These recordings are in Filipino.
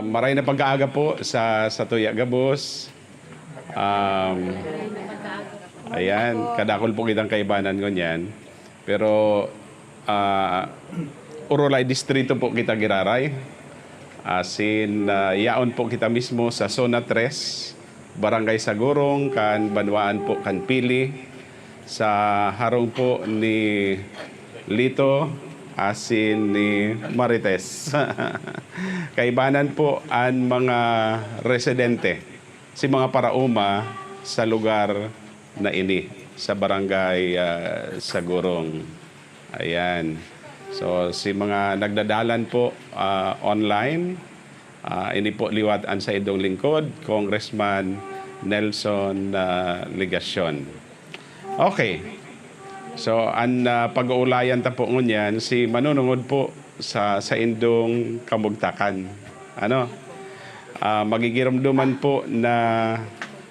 Maray na pag-aaga po sa Tuya Gabos. Ayan, kadakol po kitang kaibanan ko niyan. Pero, Urulay Distrito po kita giraray. Yaon po kita mismo sa Zona 3, Barangay Sagurong, kan Banwaan po, kan Pili. Sa harong po ni Lito, ni Marites. Kaibanan po ang mga residente, si mga parauma sa lugar na ini, sa barangay Sagurong. Ayan. So, si mga nagdadalan po online, ini po liwatan sa idong lingkod, Congressman Nelson Ligacion. Okay. So, ang pag-uulayan ta po ngunyan, si manunungod po sa indong kamugtakan. Magigiramduman po na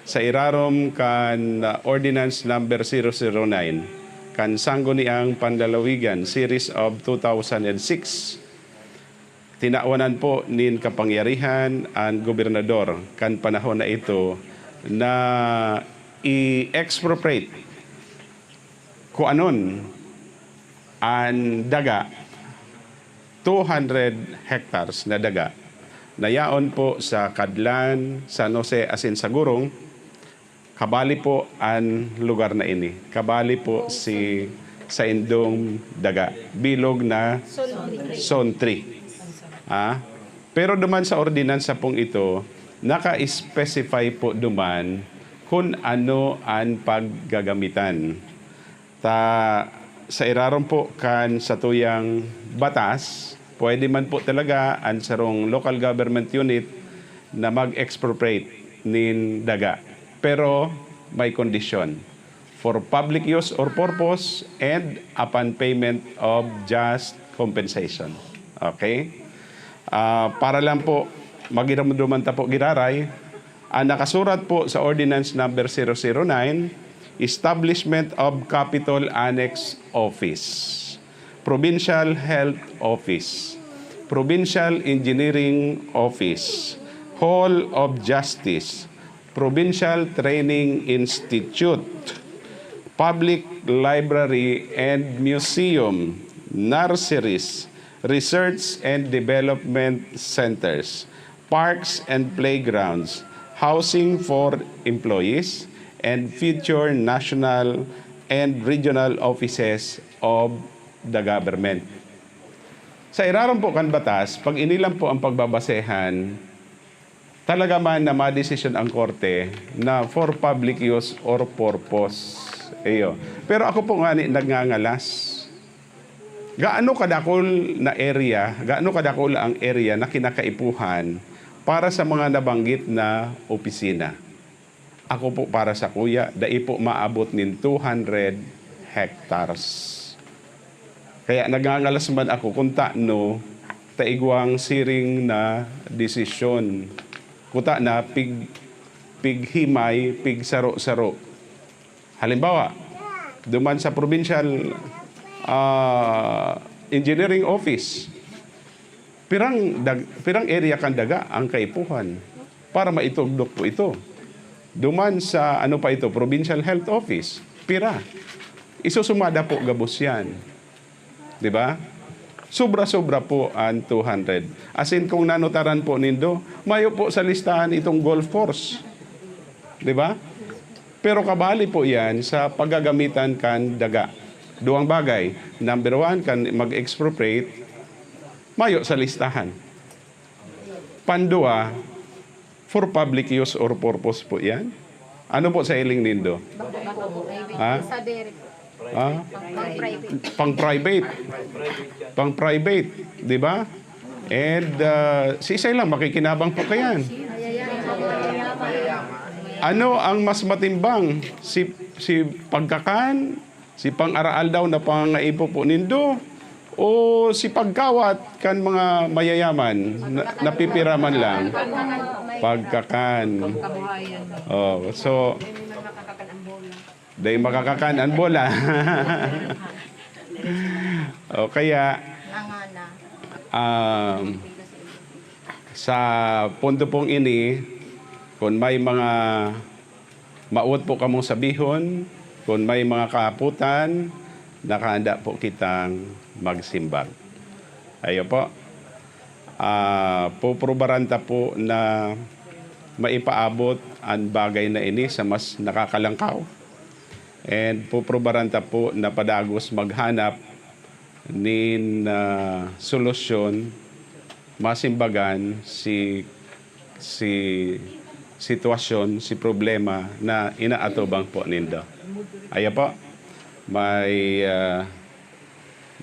sa irarom kan Ordinance number 009, kan Sangguniang Pandalawigan, Series of 2006. Tinawanan po nin kapangyarihan ang gobernador kan panahon na ito na i-expropriate kung anon ang daga, 200 hectares na daga, na yaon po sa Kadlan, San Jose, asin Sagurong. Kabali po ang lugar na ini. Kabali po sa indong daga. Bilog na Zone 3. Pero duman sa ordinansa pong ito, naka-specify po duman kung ano ang paggagamitan. Sa iraron po kan sa tuyang batas, pwede man po talaga ang sarong local government unit na mag-expropriate nin daga. Pero may condition: for public use or purpose and upon payment of just compensation. Okay? Para lang po magiramduman ta po giraray, ang nakasurat po sa Ordinance number 009, Establishment of Capital Annex Office, Provincial Health Office, Provincial Engineering Office, Hall of Justice, Provincial Training Institute, Public Library and Museum, Nurseries, Research and Development Centers, Parks and Playgrounds, Housing for Employees, and future national and regional offices of the government. Sa iraron po kan batas, pag inilang po ang pagbabasehan, talaga man na madesisyon ang korte na for public use or purpose. Pero ako po nga nagngangalas. Gaano kadakol ang area na kinakaipuhan para sa mga nabanggit na opisina? Ako po para sa kuya, dai po maabot nin 200 hectares. Kaya nagangalas man ako kung taigwang siring na desisyon. Kuta na pighimay, pigsaro-saro. Halimbawa, duman sa Provincial Engineering Office, pirang area kan daga ang kaipuhan para maitugdok po ito. Duman sa Provincial Health Office, pira. Isusumada po gabos yan. Di ba? Sobra-sobra po ang 200. As in, kung nanutaran po nindo, mayo po sa listahan itong golf course. Di ba? Pero kabali po yan sa paggagamitan kan daga. Duang bagay. Number 1, kan mag-expropriate, mayo sa listahan. Pandua, for public use or purpose po yan. Ano po sa iling nindo? Pang-private. Pang-private. Di ba? And si isa lang, makikinabang po kayan. Ano ang mas matimbang? Si pagkakan, si pang-araal daw na pangaipo po nindo, o si pagkawat kan mga mayayaman, napipiraman lang? Pagkakan. So, dahil makakakan ang bola. O kaya, Sa punto pong ini, kung may mga maut po kamong sabihon, kung may mga kaaputan, nakahanda po kitang magsimbag. Ayo po. Puprobaranta po na maipaabot ang bagay na ini sa mas nakakalangkaw. And puprobaranta po na padagos maghanap nin solusyon masimbagan si sitwasyon, si problema na inaatubang po nindo. Ayo po, may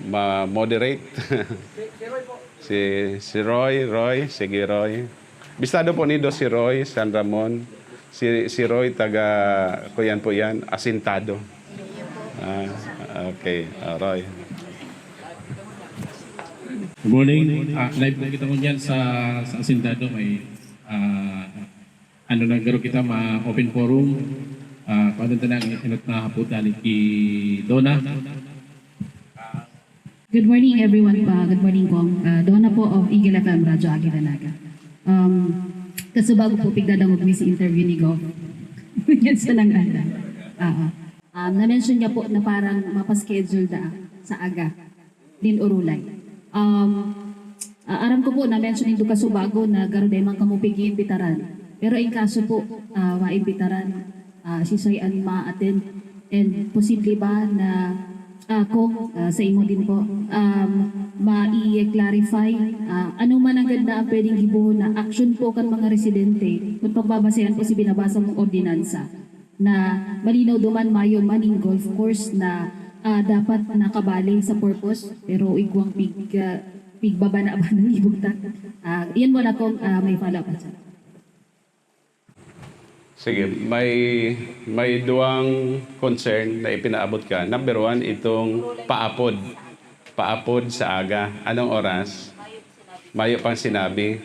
ma-moderate. si Roy, sige Roy. Bistado po nindo si Roy San Ramon. Si Roy taga kuyan po yan, asintado. Okay, Roy. Good morning. Live po kita mo dyan sa Asindado. May nagkaroon kita ma-open forum. Paano ito na inot na haputan ni Donna. Good morning everyone. Good morning Kong. Donna po of Eagle FM, Radyo Agila Naga. Kasi bago po pigdadangog mi si interview ni Gov. Yan sa nang na-mention niya po na parang mapaschedule na sa aga din urulay. Aram ko po na-mention yung Kasubago na garuday man kamupig iimbitaran. Pero in kaso po, maimbitaran, si Soy An ma-attend. And posible ba na kung sa imo din po, ma-i-clarify ano man ang ganda ang pwedeng gibuhon na action po kan mga residente kung pagbabasehan po si binabasa mong ordinansa na malinaw duman mayo maning golf course na dapat nakabali sa purpose pero igwang pigbaba na ba ng ibugtak. Yan mo na kung may follow-up. Sige, may duwang concern na ipinaabot ka. Number one, itong paapod. Paapod sa aga. Anong oras? Mayo pang sinabi.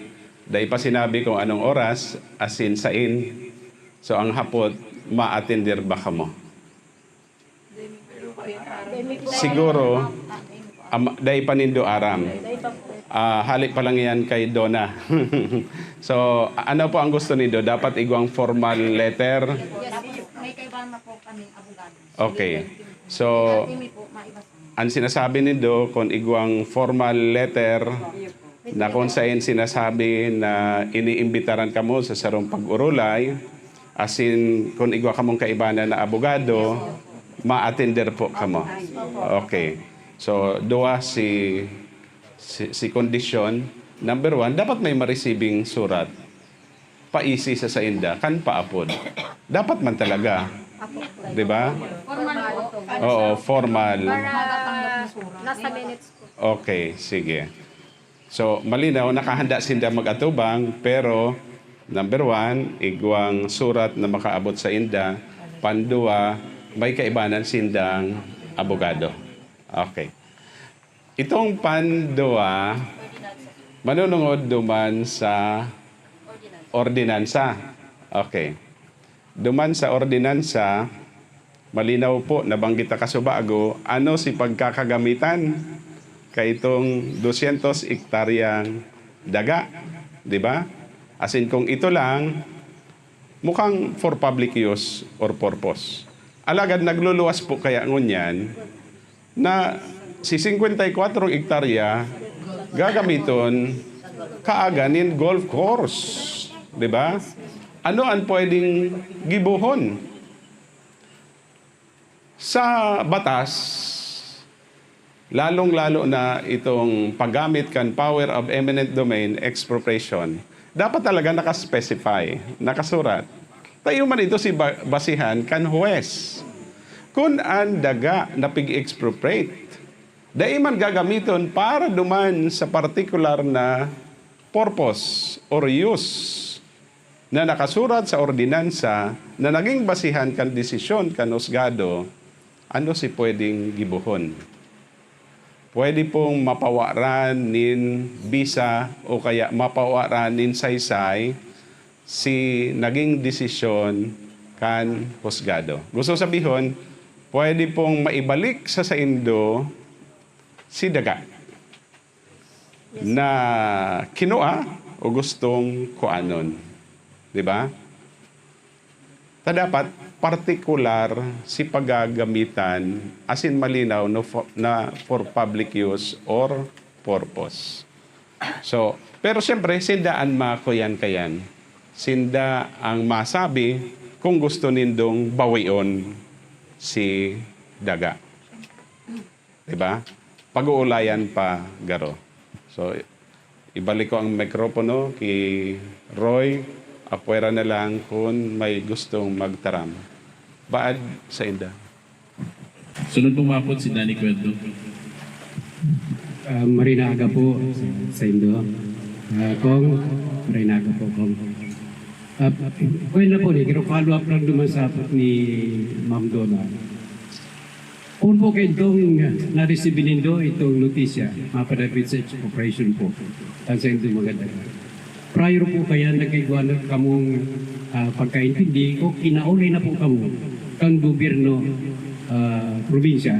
Dahil pa sinabi kung anong oras, asin sain. So ang hapot, ma-attender ba ka mo? Siguro, dahil pa nindo aram. Halik pa lang yan kay Donna. So, ano po ang gusto nindo? Dapat igwang formal letter? May kaibahan na po kaming abogado. Okay. So, ang sinasabi nindo, kung igwang formal letter na kung saan sinasabi na iniimbitaran ka mo sa sarong pag-urulay, as in, kung igwa ka mong kaibahan na abogado, ma-attender po ka mo. Okay. So, dua si kondisyon. Number one, dapat may ma-receiving surat. Paisi sa sainda, kan paapod. Dapat man talaga. Di ba? Formal po. Oo, formal. Nasa minutes po. Okay, sige. So, malinaw, nakahanda sinda mag-atubang, pero number one, igwang surat na makaabot sa inda. Pandua, may kaibanan sindang abogado. Okay. Itong pandua, manunungod duman sa ordinansa. Okay. Duman sa ordinansa, malinaw po, nabanggit na Kasubago, ano si pagkakagamitan kay itong 200 hektaryang daga. Di ba? As in, kung ito lang, mukhang for public use or purpose. Alagad nagluluwas po kaya ngunyan na si 54 hektarya gagamiton kaaganin golf course. Di ba? Ano ang pwedeng gibuhon? Sa batas, lalong-lalo na itong paggamit kan power of eminent domain expropriation, dapat talaga nakaspecify, nakasurat. Tayo man ito si basihan kan huwes. Kung ang daga na pig-expropriate, dahil man gagamiton para duman sa particular na purpose or use na nakasurat sa ordinansa na naging basihan kan desisyon kan husgado, ano si pwedeng gibuhon? Pwede pong mapawaran nin bisa o kaya mapawaran nin saysay si naging desisyon kan husgado. Gusto sabihon, pwede pong maibalik sa saindo si daga na kinua o gustong kuanon. Di ba? Ta dapat particular si paggagamitan as in malinaw no, na for public use or purpose. So, pero siyempre, sindaan makuyan kayan. Sinda ang masabi kung gusto nindong bawion si daga. Diba? Pag-uulayan pa garo. So, ibalik ko ang mikropono kay Roy. Apwera na lang kung may gustong magtaram. Baad sa inda. Sunod pong mapot si Danny Cuerdo. Marinaga po sa Indo. Kong, marinaga po, Kong. Well na po, follow up lang naman sa ni Ma'am Donna. Kung po kayo itong na-receive nindo itong notisya, Mapadapit Search Operation po, ang sa Indo maganda. Prior po kaya nagkiguan kamong pagkaintindi o kinaulay na po kamo kang gobyerno probinsya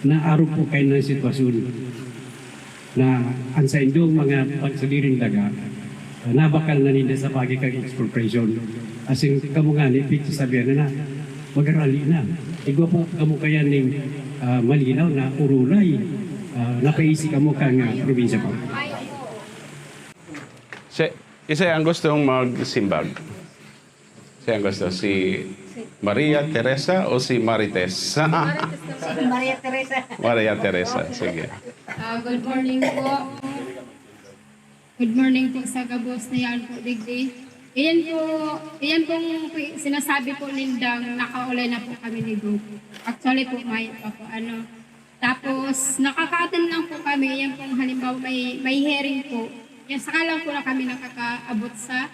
na araw po kayo ng sitwasyon na ang sa indong mga pagsaliring daga nabakal na nila sa pagkikag expropriation. Asing kamo nga ni Pete sabihan na mag-arali na. Igwa po kamo kaya ng malinaw na urulay napaisi kamo kang probinsya po. Isa ang gustong magsimbag. Siya ang gusto, si Maria Teresa o si Marites? Maria Teresa. Maria Teresa, sige. Good morning po. Good morning po sa Gabos na yan po, Digdi. Iyan pong sinasabi po nindang nakaulay na po kami ni Group. Actually po, may pa po ano. Tapos, nakaka-attend lang po kami. Iyan pong halimbawa may hearing po. Yan, saka lang po na kami nakakaabot sa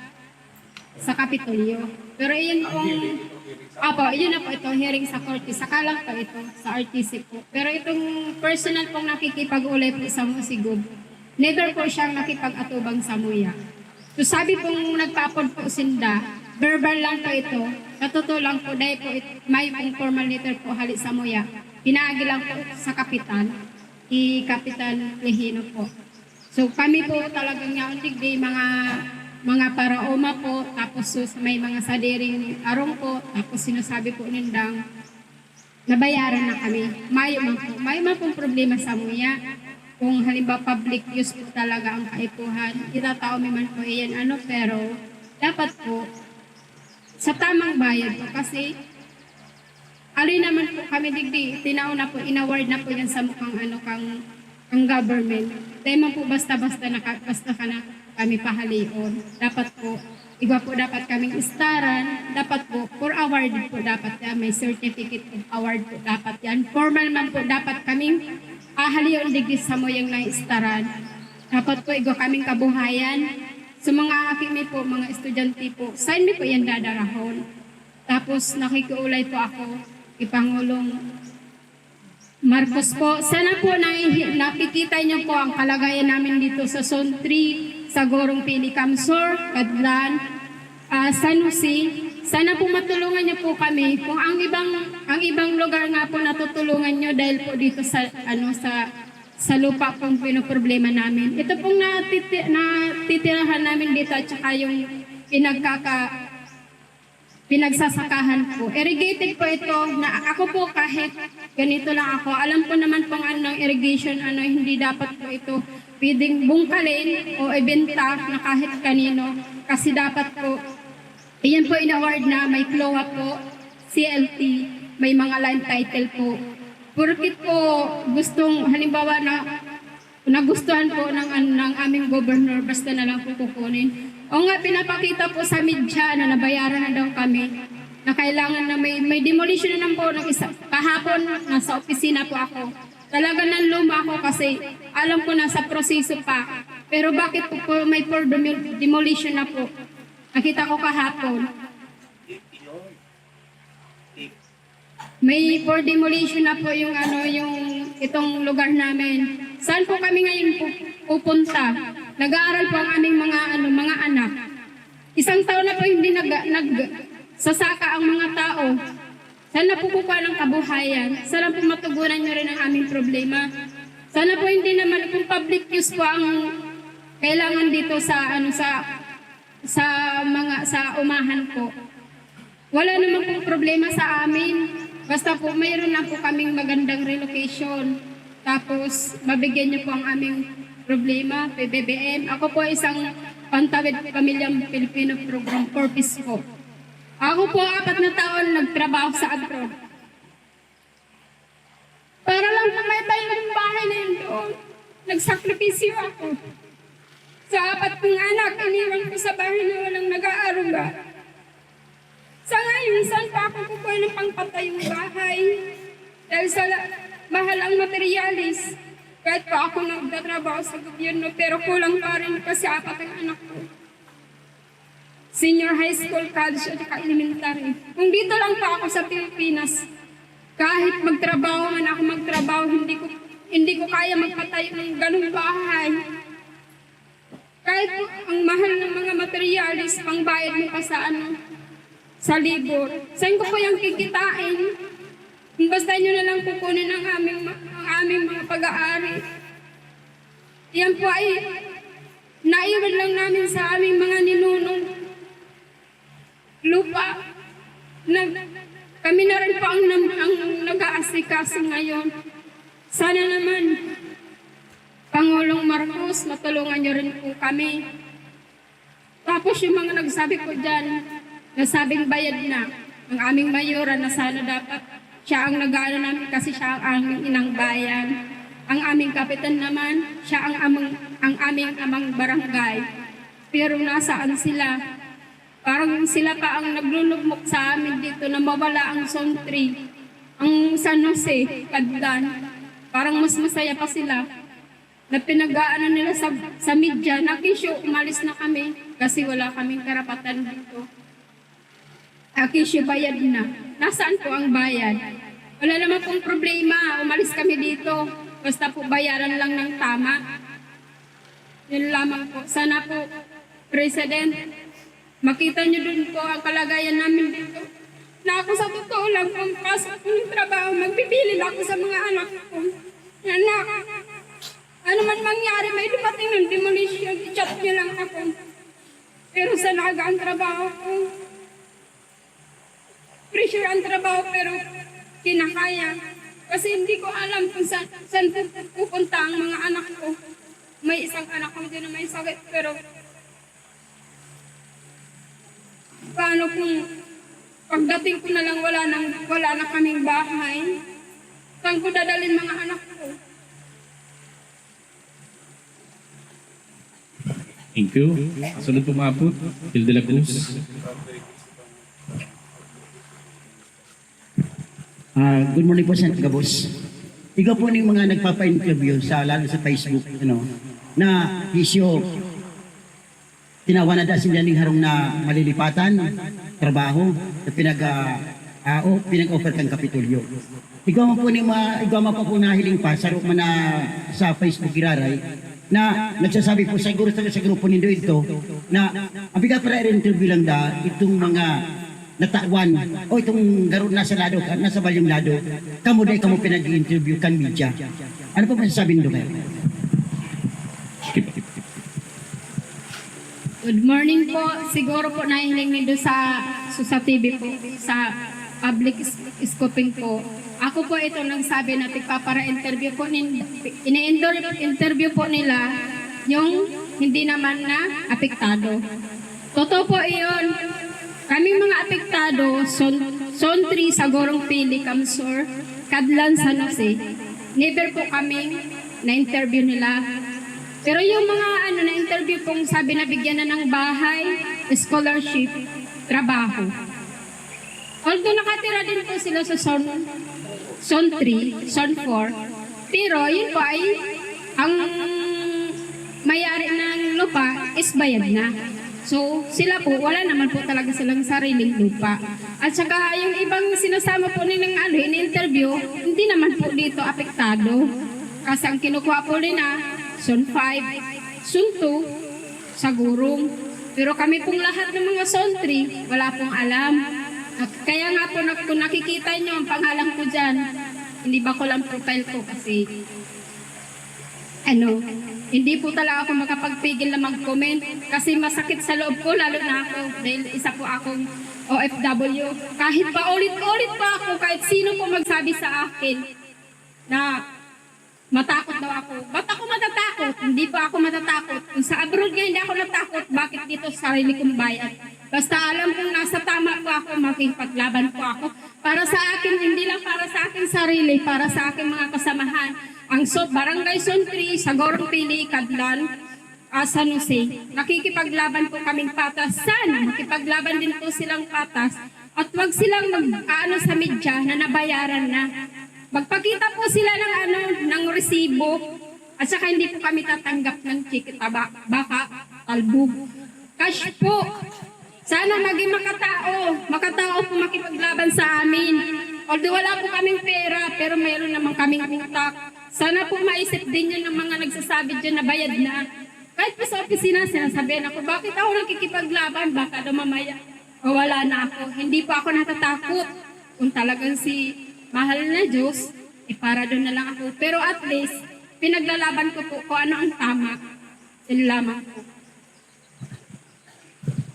Kapitolyo. Pero iyan pong, yun na po ito, hearing sa Korte. Saka lang po ito, sa RTC po. Pero itong personal pong nakikipag-ulay po sa Musigub, never po siyang nakipag-atubang sa Muya. So sabi pong nagpapod po sinda, verbal lang po ito. Sa totoo lang po, dahil po may formal letter po halit sa Muya. Pinaagi lang po sa Kapitan, Kapitan Lehino po. So kami po talagang ngauntig di mga paraoma po, tapos may mga sadiring arong po, tapos sinasabi po nindang nabayaran na kami. May man pong problema sa Muya. Kung halimbawa public use po talaga ang kaipuhan, itatao man po iyan pero dapat po sa tamang bayad po kasi alin naman po kami digdi, tinauna po, inaward na po yan sa mukhang kang government. Dahil man po basta-basta ka na kami pahalion. Dapat po, iba po dapat kaming istaran, dapat po, for award po dapat yan, may certificate of award po dapat yan. Formal man po dapat kaming halion digdi sa moyang na istaran. Dapat po, igo kaming kabuhayan. Sa mga aking po, mga estudyante po, sign me po yan dadarahon. Tapos nakikiulay po ako, Ipangulong Marcos po. Sana po nakikita niyo po ang kalagayan namin dito sa Zone 3, sa Gorong Pili, Camsor, Cadlan, San Jose. Sana po matulungan niyo po kami. Kung ang ibang lugar nga po natutulungan niyo dahil po dito sa lupa pong pinoproblema namin. Ito pong natitirahan namin dito at saka yung pinagsasakahan po. Irrigated po ito na ako po kahit ganito lang ako. Alam ko naman pong anong irrigation, hindi dapat po ito pwedeng bungkalin o ibenta na kahit kanino. Kasi dapat po, iyan po in-award na may CLOA po, CLT, may mga line title po. Purkit po gustong, halimbawa na nagustuhan po ng aming governor, basta na lang po kukunin. O nga, pinapakita po sa media na nabayaran na daw kami na kailangan na may demolition na po ng isa. Kahapon, nasa opisina po ako. Talaga nang luma ako kasi alam ko na sa proseso pa. Pero bakit po may for demolition na po? Nakita ko kahapon. May for demolition na po yung itong lugar namin. Saan po kami ngayon pupunta? Nag-aaral po ang aming mga anak. Isang taon na po hindi nagsasaka ang mga tao. Sana po kukuha ng kabuhayan. Sana po matugunan nyo rin ang aming problema. Sana po hindi naman kung public use po ang kailangan dito sa sa umahan po. Wala naman pong problema sa amin. Basta po mayroon lang po kaming magandang relocation. Tapos mabigyan niyo po ang aming problema, PBBM. Ako po isang Pantawid Pamilyang Pilipino Program Corpus po. Ako po 4 na taon nagtrabaho sa abroad. Para lang pumaytay ng bahay na yun doon. Nagsakripisyo ako. Sa 4 kong anak, iniwan ko sa bahay na walang nag-aaruga. Sa ngayon, saan pa ako kukuha ng pangpatay yung bahay? Dahil sa mahal ang materialis. Kahit pa ako nagtatrabaho sa gobyerno, pero kulang pa rin kasi 4 ang anak ko. Senior high school, college, at elementary. Kung dito lang pa ako sa Pilipinas, kahit magtrabaho man ako hindi ko kaya magpatayo ng ganung bahay. Kahit ang mahal ng mga materialis, pangbayad mo pa sa libor. Saan ko po yung kikitain? Basta nyo na lang kukunin ang aming mga pag-aari. Yan po ay naiwan lang namin sa aming mga ninunong lupa. Kami na rin po ang nag-aasikaso ngayon. Sana naman, Pangulong Marcos, matulungan niyo rin po kami. Tapos yung mga nagsabi ko dyan, nasabing bayad na, ang aming mayora na sana dapat siya ang nag-aano namin kasi siya ang aming inang bayan. Ang aming kapitan naman, siya ang aming amang barangay. Pero nasaan sila? Parang sila pa ang naglulugmok sa amin dito na mawala ang Zone 3, ang San Jose, Cadlan. Parang mas masaya pa sila na pinag-aanan nila sa media. Nakisyo, umalis na kami kasi wala kaming karapatan dito. Akisyo, bayad na. Nasaan po ang bayad? Wala naman pong problema, umalis kami dito. Basta po bayaran lang ng tama. Yun lamang po. Sana po, President, makita niyo dun po ang kalagayan namin dito. Na ako sa totoo lang, kung pasok ko ng trabaho, magpipili ako sa mga anak ko. Anak, ano man mangyari, may dumating ng demolition, i-chat niyo lang ako. Pero sa naga ang trabaho ko. Pressure ang trabaho, pero kinakaya. Kasi hindi ko alam kung saan pupunta ang mga anak ko. May isang anak ko dyan na may sakit, pero paano kung pagdating ko na lang wala na kaming bahay? Saan ko dadalhin mga anak ko? Thank you. Sunod pumapot, Phil de la Cruz. Good morning po, Sen. Gabos. Ikaw po yung mga nagpapa-interview lalo sa Facebook, na isyo, tinawa na dasin niya harong na malilipatan, trabaho, na pinag-offer kang Kapitolyo. Ikaw mo po nahiling pa sa Facebook iraray, na nagsasabi po siguro sa grupo nindo ito, na ang biga para i-interview lang itong mga natawan o itong garo nasa balyong lado, kamo pinag-interview kan media. Ano po masasabi nindo kayo? Good morning po. Siguro po nahiling niyo sa TV po, sa public scoping po. Ako po ito nagsabi na para-interview po, interview po nila yung hindi naman na apektado. Totoo po iyon. Kaming mga apektado, Zone 3 sa Gorong Pili, Camsur, Cadlan, San Jose. Never po kami na-interview nila. Pero yung mga na-interview pong sabi na bigyan na ng bahay, scholarship, trabaho. Although nakatira din po sila sa Zone 3, Zone 4, pero yun po ay ang may-ari ng lupa is bayad na. So sila po, wala naman po talaga silang sariling lupa. At saka yung ibang sinasama po nilang in-interview, hindi naman po dito apektado. Kasi ang kinukuha po nila, Zone 5, Zone 2, sa Gurong. Pero kami pong lahat ng mga Zone 3, wala pong alam. At kaya nga po kung nakikita nyo ang pangalan ko dyan, hindi ba ko lang profile ko kasi hindi po talaga ako makapagpigil na mag-comment kasi masakit sa loob ko, lalo na ako dahil isa po akong OFW. Kahit pa ulit-ulit pa ako, kahit sino po magsabi sa akin na matakot daw ako. Ba't ako matatakot? Hindi pa ako matatakot. Kung sa abroad nga hindi ako natakot, bakit dito sa sarili kong bayan? Basta alam kong nasa tama po ako, makipaglaban po ako. Para sa akin, hindi lang para sa akin sarili, para sa aking mga kasamahan. Ang Barangay Sontri, Sagorong Pili, Kadlan, San Jose. Nakikipaglaban po kaming patas. Sana makipaglaban din po silang patas. At wag silang mag-ano sa media na nabayaran na. Magpakita po sila ng resibo at saka hindi po kami tatanggap ng cheque, baka, talbog. Cash po. Sana maging makatao po makipaglaban sa amin. Although wala po kaming pera, pero mayroon naman kaming utak. Sana po maisip din yun ng mga nagsasabi dyan na bayad na. Kahit po sa opisina, sinasabihan ako, bakit ako nakikipaglaban? Baka daw mamaya wala na ako. Hindi po ako natatakot. Kung talagang si mahal na Diyos, para doon na lang ako. Pero at least, pinaglalaban ko po kung ano ang tama. Yun lamang po.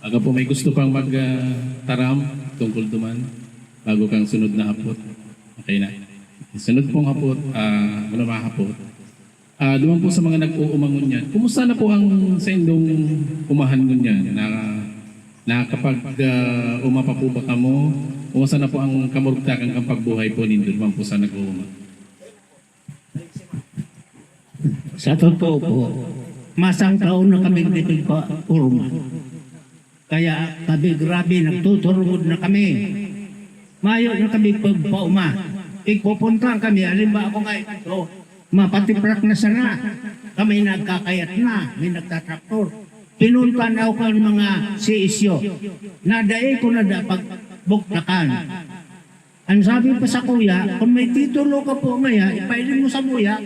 Aga po may gusto pang magtaram tungkol duman bago kang sunod na hapot. Okay na. Sunod pong hapot, mga hapot. Duman po sa mga nag-uumangon yan. Kumusta na po ang sa indong umahan nun yan? Na kapag umapa po ba kamo, kumusta na po ang kamurugtakan kang pagbuhay po nindo duman po sa nag-uumang? Sa totoo po, masang taon na kami dito pa urma. Kaya kami grabe nagtuturugod na kami. Mayo na kami pagpauma. Ikupuntahan kami, alimba ako ngayon ito, mapatiprak na sana. Kami nagkakayat na, may nagtatraktor. Pinuntan ako ng mga CSO. Nadae ko na dapat buktakan. Ang sabi pa sa kuya, kung may titulo ka po ngaya, ipailin mo sa kuya,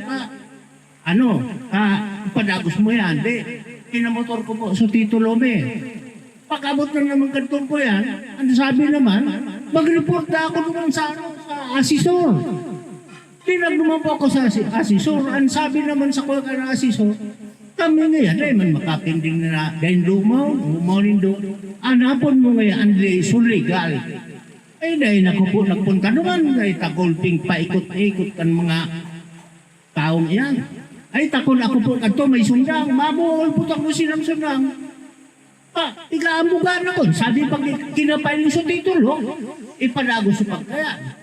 ipadagos mo yan. Pinamotor ko po sa titulo me. Pag-abot na naman ganito po yan, ang sabi naman, mag-report na ako naman sa asisor. Tinag naman po ako sa asisor. Ang sabi naman sa kuya ng asisor, kami ngayon, dahil man makapinding na dahil lumaw nindo. Anapon mo ngayon, ang so legal. Ay dahil nagpunta naman, dahil tagulping paikot-ikot kan mga taong yan. Ay takon ako po, kanto may sundang, mabuhol po ako sinang-sundang. Ika-ambugan ako. Sabi pag kinapailin sa titulo, ipadago sa pagkaya.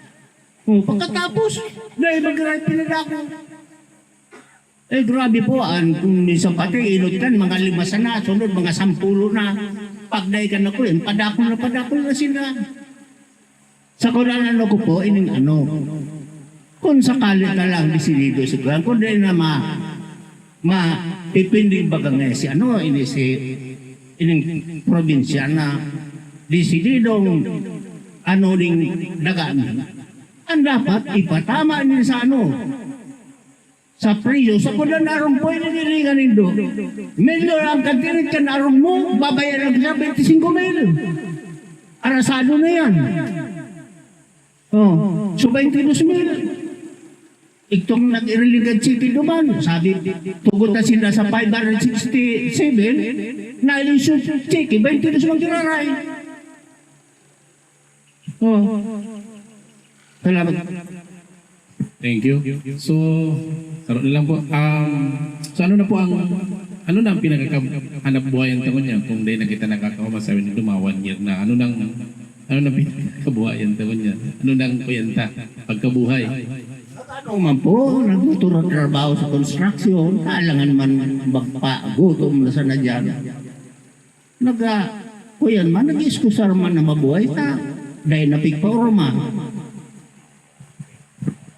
Pagkatapos, dahil mag-right pinadako. Grabe po, kung minsan pati ilot kan, mga 5 na, sunod, mga 10 na. Pagday ka na ko yun, padako na sila. Sa kunanan ko po, kung sakali ka lang disinido sa kunan, kung dahil na pipinding baga nga si ining probinsya na disididong ning dagaan. Ang dapat ipatama niya sa sa priyo. Sa kunan arong po, nililingan nindo. Medyo ang katirit ka na arong mo, babayaran ka 25,000. Arasado na yan. So 22,000. Itong nag-irreligan city duman, sabi, tugot na sila sa 567, na ilusyon city, 22 sa magkiraray. Salamat. Thank you. So, karoon na lang po. So ano na po ang pinagkakahanap buhayan taon niya kung di na kita nakakawama sabi ni Duma 1 year na ano nang pinagkabuhayan taon niya? Ano nang kuyanta pagkabuhay? Ano man po, nagtuturo trabaho sa construction, kailangan man magpa-gutom na sana dyan. Kuyan man, nag-iskusar man na mabuhay ta, dahil napigpaurma.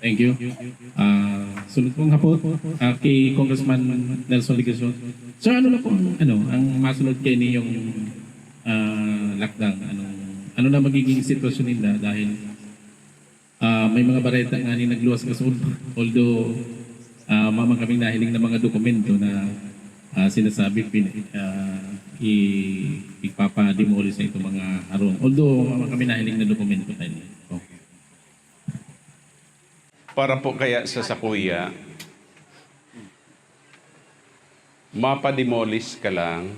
Thank you. Sunod pong hapon kay Congressman Nelson Ligason. So ano na po ang masunod kay niyong lockdown? Ano na magiging sitwasyon nila dahil may mga bareta nga ni nagluwas kasunod. Although mamang kaming nahiling na mga dokumento na sinasabi ipapa-demolish na itong mga harong. Although mamang kami nahiling na dokumento tayo. Okay. Para po kaya sa kuya, mapademolish ka lang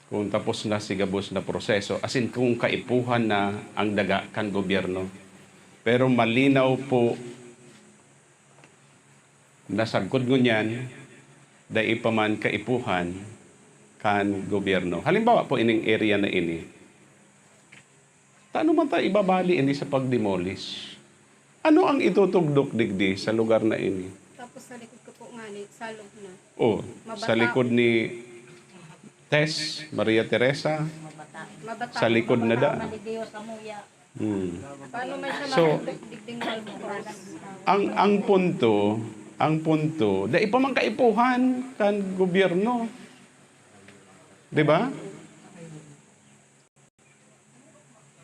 kung tapos na si gabos na proseso. As in, kung kaipuhan na ang daga kan gobyerno. Pero malinaw po na sagkod ngunyan, dai pa man kaipuhan kan gobyerno. Halimbawa po ining area na ini. Taano man tayo ibabali ini sa pagdemolish? Ano ang itutugdok digdi sa lugar na ini? Tapos sa likod ko po nga ni salong na. Oh, sa likod ni Tess, Maria Teresa, Mabata. sa likod na da. Maligayo sa muya. Paano may siya So, digding malbukos? ang punto, dai pa man kaipuhan kan gobyerno. 'Di ba?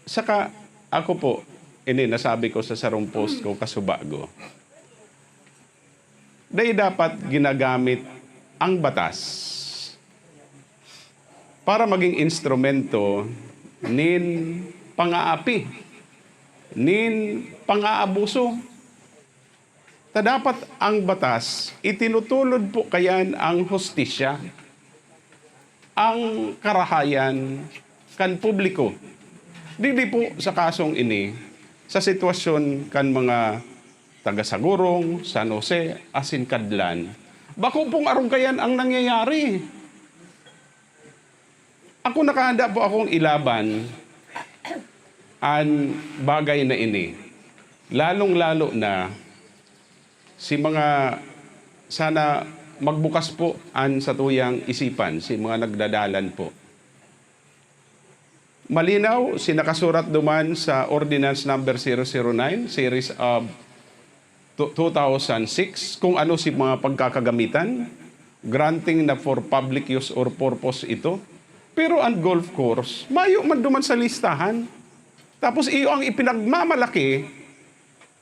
Saka ako po, ini nasabi ko sa sarong post ko kasubago. Dahil dapat ginagamit ang batas para maging instrumento nin pang-aapi, nin pang-aabuso. Ta dapat ang batas, itinutulod po kayan ang hustisya, ang karahayan kan publiko. Di po sa kasong ini, sa sitwasyon kan mga taga-Sagurong, San Jose, asin Kadlan, bako pong arong kayan ang nangyayari. Ako nakahanda po akong ilaban ang bagay na ini. Lalong-lalo na si mga sana magbukas po an sa tuyang isipan, si mga nagdadalan po. Malinaw, sinakasurat duman sa Ordinance Number 009, Series of 2006, kung ano si mga pagkakagamitan, granting na for public use or purpose ito. Pero ang golf course, mayo man duman sa listahan. Tapos iyo ang ipinagmamalaki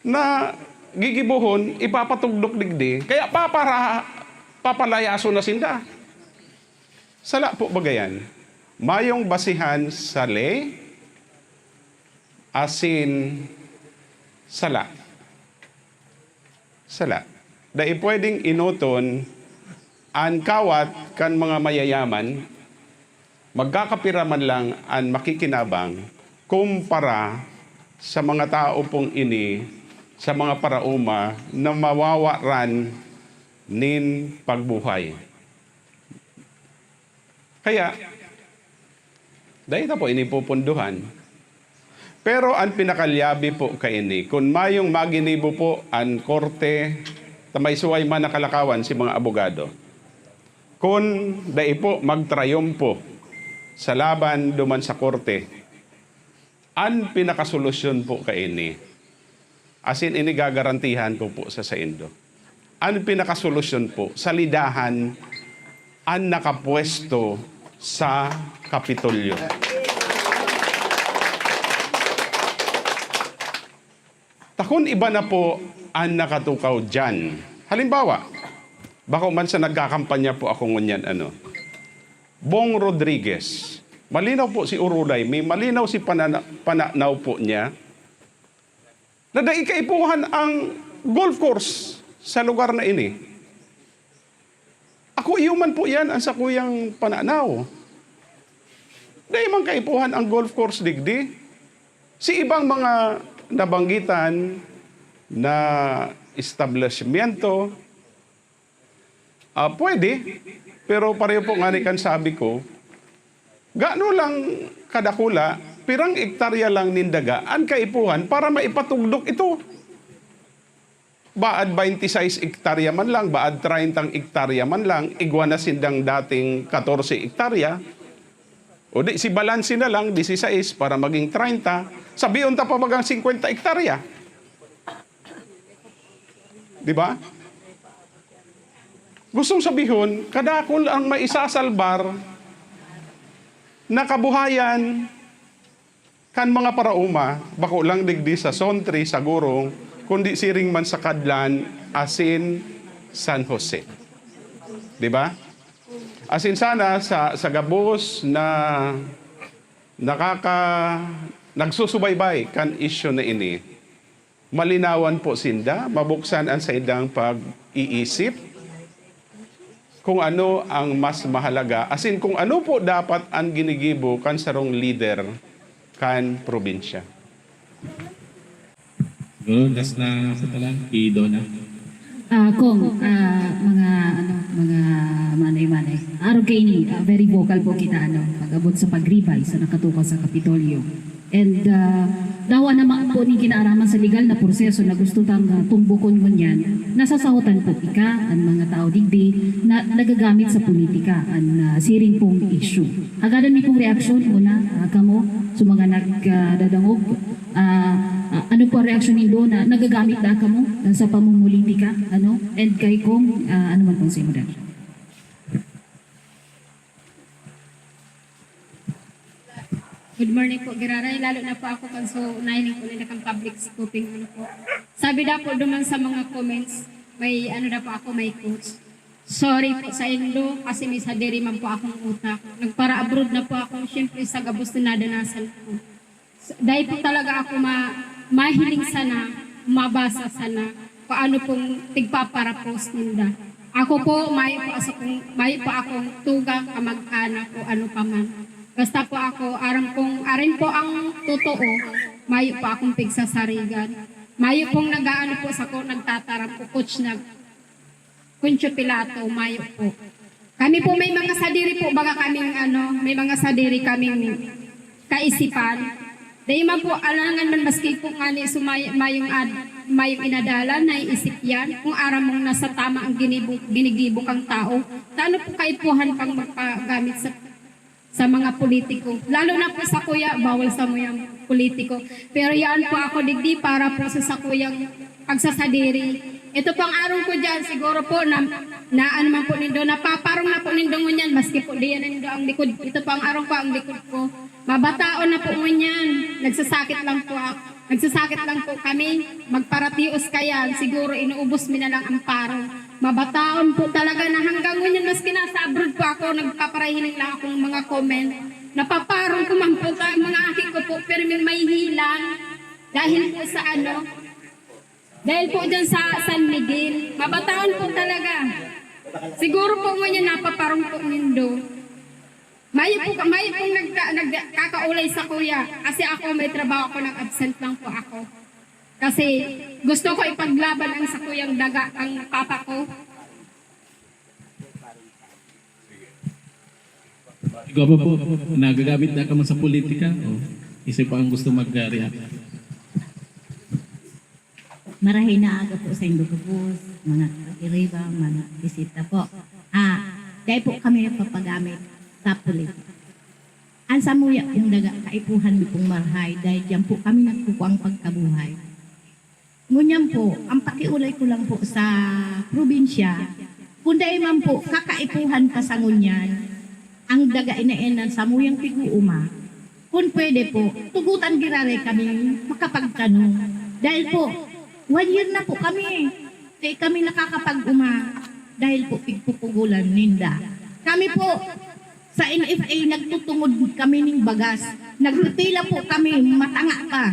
na gigibuhon, ipapatugdok digdi, kaya papalayaso na sinda. Sala po bagayan. Mayong basihan sa ley, asin sala. Sala. Dahil pwedeng inuton ang kawat kan mga mayayaman, magkakapiraman lang ang makikinabang kumpara sa mga tao pong ini, sa mga parauma na mawawaran nin pagbuhay. Kaya, dahil na po inipupunduhan. Pero ang pinakalyabi po kaini, kung mayong maginibo po ang korte, tamay suway man nakalakawan si mga abogado. Kung dahil po magtrayumpo sa laban duman sa korte, ang pinakasolusyon po kaini, asin ini gagarantihan ko po sa Indo. Ang pinakasolusyon po, salidahan ang nakapwesto sa Kapitolyo. Takon iba na po ang nakatukaw dyan. Halimbawa, baka man sa nagkakampanya po ako ngunyan Bong Rodriguez. Malinaw po si Urulay, may malinaw si pananaw po niya na daikaipuhan ang golf course sa lugar na ini. Ako iuman po yan ang sakuyang pananaw. Dahil man kaipuhan ang golf course digdi. Si ibang mga nabanggitan na establishmento, pwede, pero pareho po nga ni kan sabi ko, gaano lang kadakula, pirang ektarya lang nindaga, ang kaipuhan para maipatugdok ito. Baad 26 ektarya man lang, baad 30 ektarya man lang, igwa na sindang dating 14 ektarya. O di, si balansi na lang, 16 para maging 30. Sabihin ta pa magang 50 ektarya. Di ba? Gustong sabihin, kadakol ang maisasalbar na kabuhayan kan mga parauma, bako lang digdi sa Sontri, sa Gurong, kundi siring man sa Kadlan, asin San Jose. Di ba? Asin sana sa gabos na nagsusubaybay kan issue na ini, malinawan po sinda, mabuksan ang sa idang pag-iisip, kung ano ang mas mahalaga. As in, kung ano po dapat ang ginigibo kan sarong leader kan probinsya. Siguro, last na sa talang, kay Donna. Mga manay-manay. Araw kayo ni, very vocal po kita pag-abot sa pagribay sa nakatukaw sa Kapitolyo. And dawa naman po ni kinaaraman sa legal na proseso na gusto tang tumbukon mo niyan, nasasahutan po ika ang mga tao digdi na nagagamit sa politika ang siring pong issue. Agadan mi pong reaksyon una kamo sa mga nagdadangog ano po ang reaksyon nindo na nagagamit na kamo sa pamumulitika and kay kong ano man pong sa imo reaksyon. Good morning po, Giraray. Lalo na po ako kan so nailing ko nila kang public scooping po. Sabi na po duman sa mga comments, may na po ako, may coach. Sorry po sa inyo kasi may sadiri man po akong utak. Nagpara abroad na po ako, syempre sa gabos na nadanasan po. Dahil po talaga ako mahiling sana, mabasa sana, paano pong tigpapara-post ninda. Ako po, may po akong tugang kamag-anak o ano pa man. Basta po ako, arin po ang totoo, mayo po akong pigsasarigan. Mayo pong nag-aano po sa ko, nagtatarap po, coach Kuncho Pilato, mayo po. Kami po may mga sadiri po, baga kaming may mga sadiri kaming kaisipan. Dahil man po, alangan man maski po nga ni mayong inadala, naiisip yan, kung aram mong nasa tama ang ginigibong kang tao, taano po kaipuhan pang magpagamit sa mga politiko. Lalo na po sa kuya, bawal sa muyang politiko. Pero yan po ako digdi para po sa kuyang pagsasadiri. Ito pang araw ko dyan, siguro po na ano man po nindo, napaparong na po nindo ngunyan, maski po diyan nindo ang likod. Ito pang araw po ang likod ko. Mabataon na po ngunyan, nagsasakit lang po ako. Nagsasakit lang po kami, magparatios kaya, siguro inuubos mi na lang ang parang. Mabataon po talaga na hanggang ngunyan, maski nasa abroad po ako, nagpaparahiling lang akong mga comment. Napaparong ko man po mga aki ko po, pero may hilang. Dahil po sa dahil po dyan sa San Miguel. Mabataon po talaga. Siguro po ngunyan napaparong po nindo. Mayo po nagkakaulay sa kuya. Kasi ako may trabaho ko, nag-absent lang po ako. Kasi gusto ko ipaglaban ang sa kuyang daga, ang papa ko. Ikaw ba po, nagagamit na ka man sa politika? O isa pa ang gusto mag-react? Marahin na aga po sa Indogabos, mga kakiriba, mga bisita po. Dahil po kami papagamit sa politika. Ang samuya yung daga, kaipuhan mi pong marahay, dahil diyan po kami nagkukuang pagkabuhay. Ngunyan po, ang pakiulay ko lang po sa probinsya, kung dahil man po, kakaipuhan ka sa ngunyan, ang daga inainan sa muyang piguuma, kung pwede po, tugutan girare kami makapagtanong. Dahil po, 1 year na po kami, dahil kami nakakapag-uma, dahil po pigpupugulan ninda. Kami po, sa NFA, nagtutungod kami ng bagas. Nagpipila po kami, matanga pa.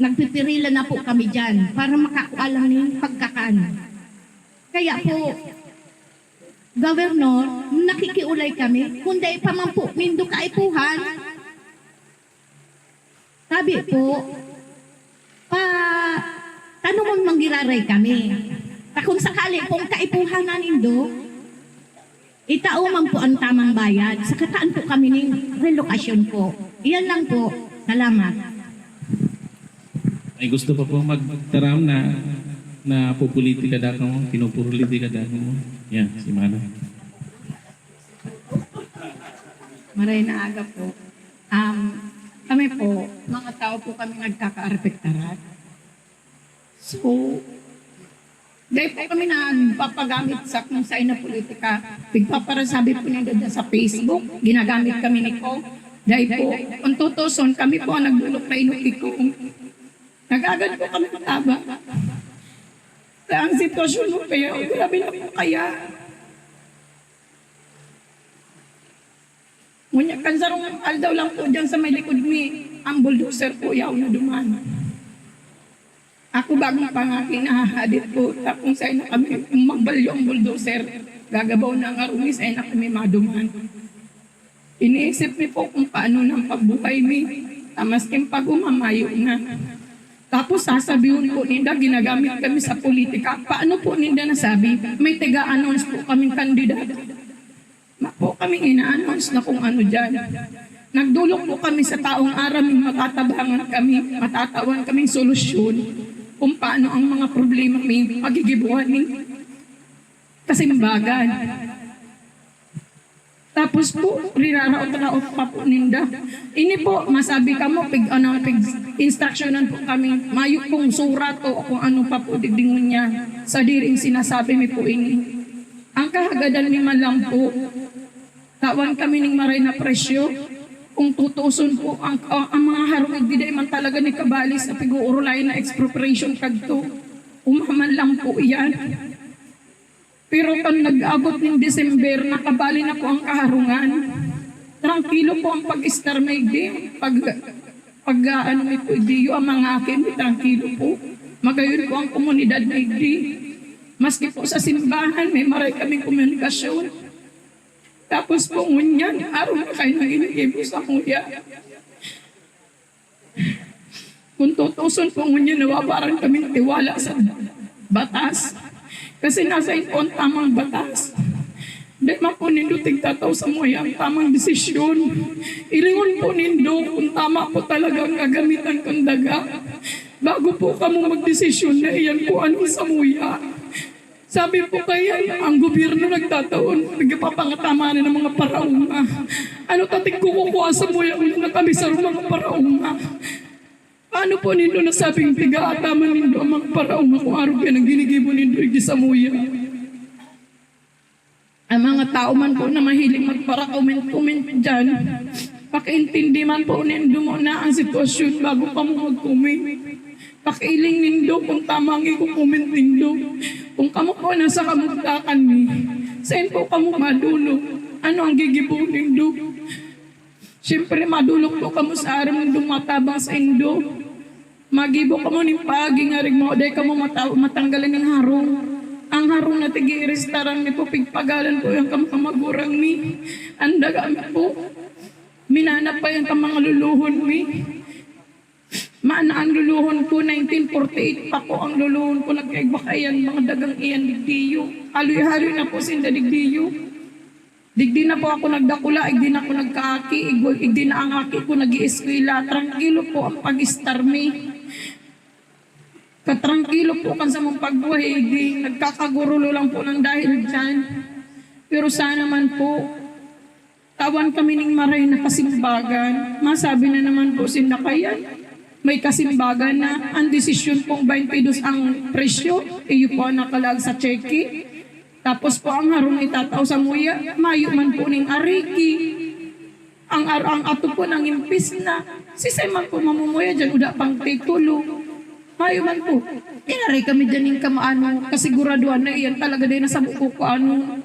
Nagpipirila na po kami dyan para makakuha lang ng pagkakaan. Kaya po, Governor, nakikiulay kami, kundi pa man po, mindo kaipuhan. Sabi po, tanong manggiraray kami. Kung sakali pong kaipuhan na nindo, itao man po ang tamang bayad. Sa kataan po kami ng relokasyon po. Iyan lang po. Salamat. Ay gusto pa po magtaram na pupulitika dako mo, pinupulitika dako mo. Yan, si Mana. Maray na aga po. Kami po, mga tao po kami nagkaka-arpektarat. So, dahil po kami nagpapagamit sa kung sa ina politika, pigpaparasabi po niya doon sa Facebook, ginagamit kami ni ko. Dahil po, kung tutuson, kami po ang nagbulok na inuki ko. Nagagad po kami mataba. Kaya ang sitwasyon mo kaya, grabe na po kaya. Ngunit kansarong aldaw lang po dyan sa may likod mi, ang bulldozer po yaw na duman. Ako bagong pangaking nahahadit po, tapos sa na kami, magbalyo ang bulldozer, gagabaw na nga rumis, ay na kami maduman. Iniisip mi po kung paano ng pagbuhay mi, tamaskin pag umamayo na. Tapos sasabihin po ninda, ginagamit kami sa politika. Paano po ninda nasabi? May tiga-announce po kaming kandidato. Po kaming ina-announce na kung ano dyan. Nagdulog po kami sa taong aram, matatabangan kami, matatawan kaming solusyon kung paano ang mga problema may magigibuhan ng kasimbagan. Tapos po, riraraot-raot pa po ninda. Ini po, masabi ka mo, instructionan po kami, mayo kong surat o kung ano pa po digdingon niya sa diring sinasabi mi po ini. Ang kahagadan ni malang po, tawan kami ng maray na presyo, kung tutuson po ang mga harumig di man talaga ni kabalis sa pag-uurulay na expropriation kadto. Umaman lang po iyan. Pero kan nag-abot ng December, nakabali na po ang kaharungan. Tranquilo po ang pag-star maigdi. Ano may po idiyo ang mga akin, tranquilo po. Magayon po ang komunidad maigdi. Maski po sa simbahan, may maray kaming komunikasyon. Tapos po ngunyan, araw na kayo nang inigibo sa kuya. Kung tutuson po ngunyan, nawawaran kaming tiwala sa batas. Kasi nasa ito ang tamang batas. Dahil man po nindo tigtataw sa muya ang tamang desisyon. Ilingon po nindo kung tama po talagang gagamitan kong daga. Bago po kamo magdesisyon na iyan po anong sa muya. Sabi po kaya, ang gobyerno nagtataon, nagpapangatama na ng mga paraunga. Ano tatig ko kukuha sa muya na kami sa mga paraunga? Paano po nindo nasabing tiga-ataman nindo ang mga paraunga kung araw ka nang ginigibo nindo sa muya? Ang mga tao man po na mahiling magpara-comment dyan, pakiintindi man po nindo muna ang sitwasyon bago pa mo mag-comment. Pakiiling nindo kung tamang i-comment nindo. Kung kamo po nasa kamugtakan mi, saan po kamo madulog? Ano ang gigibo nindo? Siyempre madulog po kamo sa aram ng dumatabang sa indo. Magibo kamo ng pagi nga rin mo, dahil kamo matanggalan ng harong. Ang harong na tigi-restaurant ni po, pigpagalan po yung kamagurang mi. Andaga mi po. Minanap pa yung kamang luluhon mi. Maana ang luluhon ko, 1948 pa po ang luluhon ko, nagkaigbakayan, mga dagang iyan digdiyo. Haloy-haloy na po sinda digdiyo. Digdi na po ako nagdakula, igdi na ako nagkaaki, igdi na ang aki ko nag-ieskwila. Tranquilo po ang pag-star me. Katrangkilo po kan sa mong pagbuhay, igdi nagkakagurulo lang po ng dahil dyan. Pero sana man po, tawan kami ng maray na kasimbagan. Masabi na naman po sinda kayan. May kasimbagan na ang desisyon pong 22 ang presyo, iyo po ang nakalag sa cheque. Tapos po ang harong itataw sa muya, mayo man po ning ariki. Ang ato po ng impis na, sisay man po mamumuya dyan, uda pang titulo. Mayo man po. Inaray kami dyan ng kamaano, kasiguraduhan na iyan talaga din nasa buko ko ano.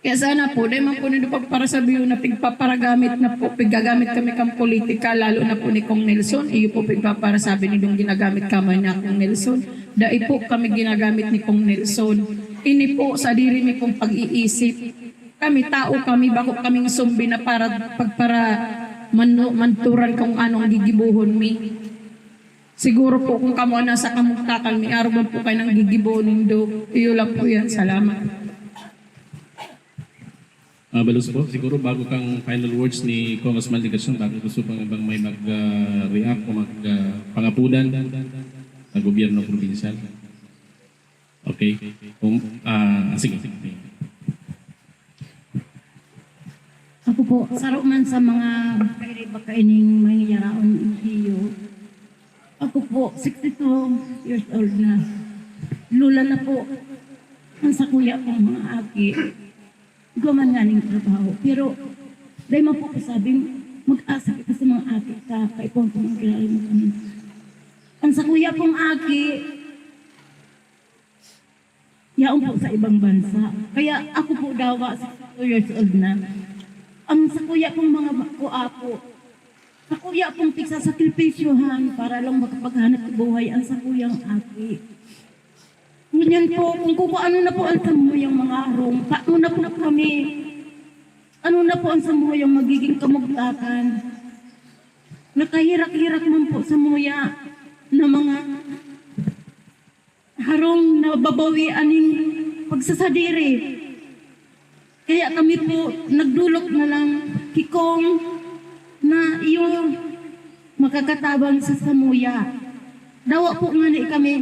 Kaya sana po, dahil man po nito para sabihin na pigpaparagamit na po, piggagamit kami kang politika, lalo na po ni Kong Nelson, iyo po pigpapara sabi nitong ginagamit kami na Kong Nelson, dahil po kami ginagamit ni Kong Nelson. Ini po sa diri mi pong pag-iisip. Kami tao kami, bako kaming sumbi na para manturan kung anong gigibuhon mi. Siguro po kung kamo na sa kamugtakan, may araw po kayo ng gigibuhon nindo. Iyo lang po yan. Salamat. Balos po, siguro bago kang final words ni Congressman Ligason, bago gusto pang ibang may mag-react o mag-pangapunan sa gobyerno probinsal. Okay. Sige. Ako po, saro man sa mga bakaining mga yaraon iyo. Ako po, 62 years old na. Lula na po. Ang sa kuya kong mga aki. Guman nga ng trabaho. Pero, dahil mo po sabing, mag-asa kita sa mga aki sa kaipon ko mga kilala mo kami. Ang sa kuya kong aki, yaon po sa ibang bansa. Kaya ako po daw, 62 years old na. Ang sa kuya kong mga kuapo, Ako ya pong tigsasakripisyohan para lang makapaghanap ng buhay ang sa kuyang ati. Ngunyan po, kung ano na po ang samuyang mga arong, paano na po kami, ano na po ang samuyang magiging kamuglakan. Nakahirak-hirak man po sa muya na mga harong na babawi aning pagsasadiri. Kaya kami po nagdulot na lang kikong na iyong makakatabang sa samuya. Dawa po nga ni kami,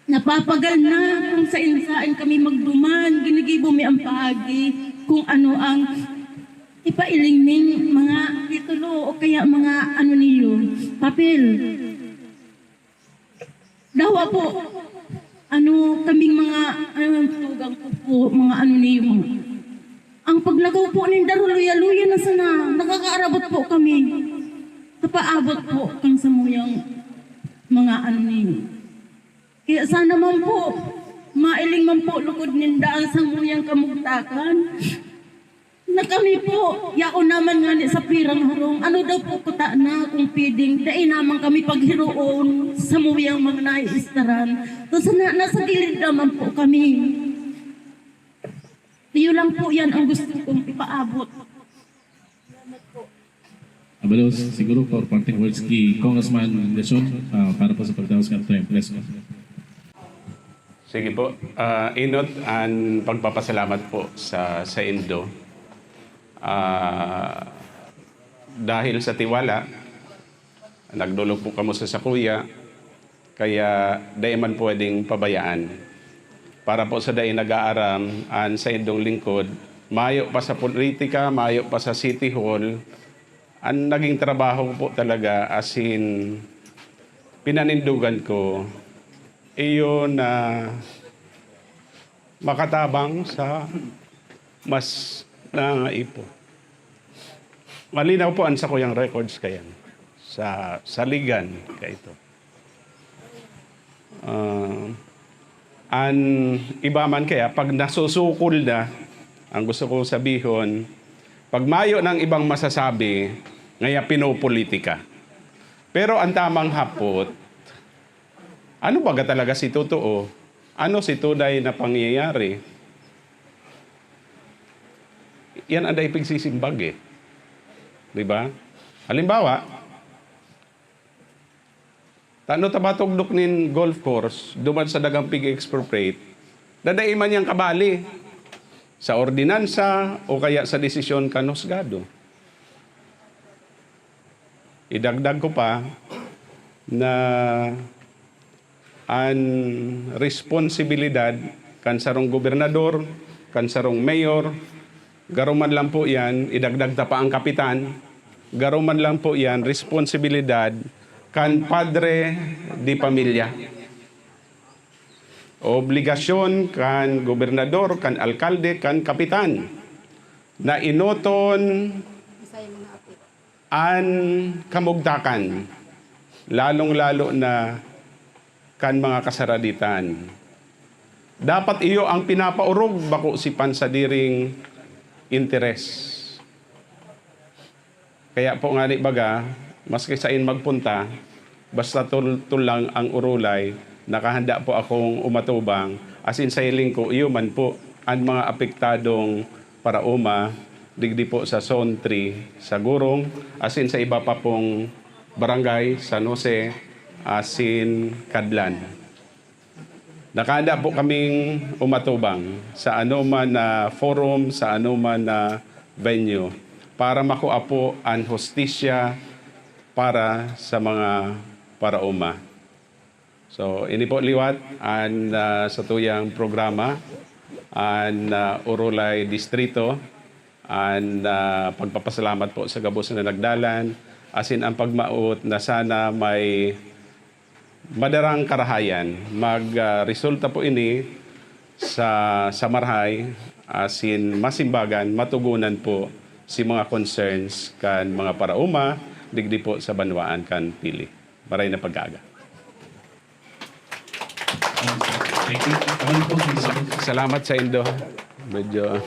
napapagal na kung sa insain kami magduman, ginigibo mi ang paagi kung ano ang ipailing ning mga titulo o kaya mga ano niyo, papel. Dawa po, ano kaming mga tugang po po, mga ano niyo. Ang paglagaw po ng daruloya-luya na sana, nakakaarabot po kami. Napaabot po kang samuyang mga ano niyo. Kaya sana man po, mailing man po lukod nindaan sa muyang kamugtakan. Na kami po, yao naman nga ni sa pirang harong, ano daw po kuta na kung pwedeng, dahil naman kami paghiroon sa muyang mga naiistaran. Tapos nasa gilid naman po kami. Iyo lang po yan ang gusto kong ipaabot. Abalos, siguro for parting words kay Congressman Leson para po sa pagdaos ng press ko. Sige po. Inot ang pagpapasalamat po sa Indo. Dahil sa tiwala, nagdulog po kamo sa kuya, kaya dahil man pwedeng pabayaan. Para po sa dahil nag-aaram sa indong lingkod, mayo pa sa politika, mayo pa sa City Hall, ang naging trabaho po talaga as in pinanindugan ko iyon na makatabang sa mas nangaipo. Malinaw po ang sa kuyang records kayan sa ligan kaya ito. An iba man kaya pag nasusukol na, ang gusto kong sabihin, pag mayo ng ibang masasabi, ngaya pinopolitika. Pero ang tamang hapot, ano baga talaga si totoo? Ano si tunay na pangyayari? Yan ang ipigsisimbag eh. Diba? Halimbawa, tano tabatugdok nin golf course, duman sa dagang pig-expropriate, dadaiman niyang kabali sa ordinansa o kaya sa desisyon kanusgado. Idagdag ko pa na ang responsibilidad kan sarong gobernador, kan sarong mayor, garuman lang po yan, idagdag ta pa ang kapitan, garuman lang po yan, responsibilidad kan padre di pamilya. Obligasyon kan gobernador, kan alkalde, kan kapitan na inoton an kamugtakan, lalong-lalo na kan mga kasaraditan. Dapat iyo ang pinapaurog bako si pansadiring interes. Kaya po nga ni baga, maski sa magpunta, basta tulang ang urulay, nakahanda po akong umatubang. Asin sa iling ko, iyo man po ang mga apektadong parauma, digdi po sa Zone 3, sa Gurong, asin sa iba pa pong barangay, San Jose, asin Kadlan. Nakahanda po kaming umatubang sa anuman na forum, sa anuman na venue, para makuha po ang hostisya para sa mga parauma. So, ini po liwat ang sa tuyang programa ang Urulay Distrito, ang pagpapasalamat po sa gabos na nagdalan, asin ang pagmaot na sana may madarang karahayan. Resulta po ini sa marhay, asin masimbagan, matugunan po si mga concerns kan mga parauma, digdi po sa banwaan kan pili. Maray na pag-aga. Thank you. Salamat sa Indo. Medyo